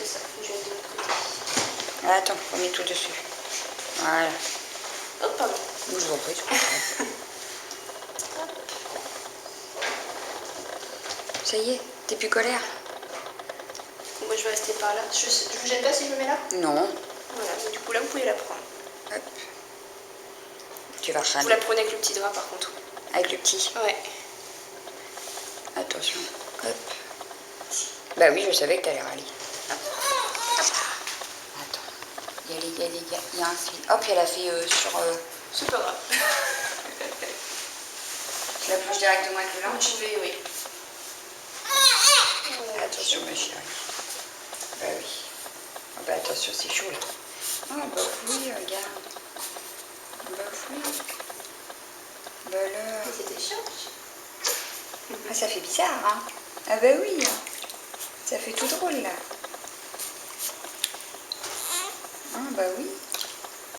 c'est ça, faut que je mette de l'autre côté. Ah, attends, on met tout dessus. Voilà. Oh, pardon. Je vous en prie, je comprends. Ça y est, t'es plus colère? Moi, je vais rester par là. Je vous gêne pas si je me mets là? Non. Voilà, mais du coup, là, vous pouvez la prendre. Hop. Tu vas Vous rechaner. la prenez avec le petit drap, par contre. Avec le petit. Ouais. Attention. Hop. Bah oui, je savais que t'allais râler. Attends. Il y a un fil. Hop, elle a fait sur... C'est pas grave. Tu la plonges directement avec le Non, linge? je vais, oui. Attention, ma chérie. Bah oui. Ah bah attention, c'est chaud là. Ah bah oui, regarde. Bah oui. Bah là. Mais c'était chiant. Ah, ça fait bizarre, hein? Ah bah oui. Ça fait tout drôle là. Ah bah oui.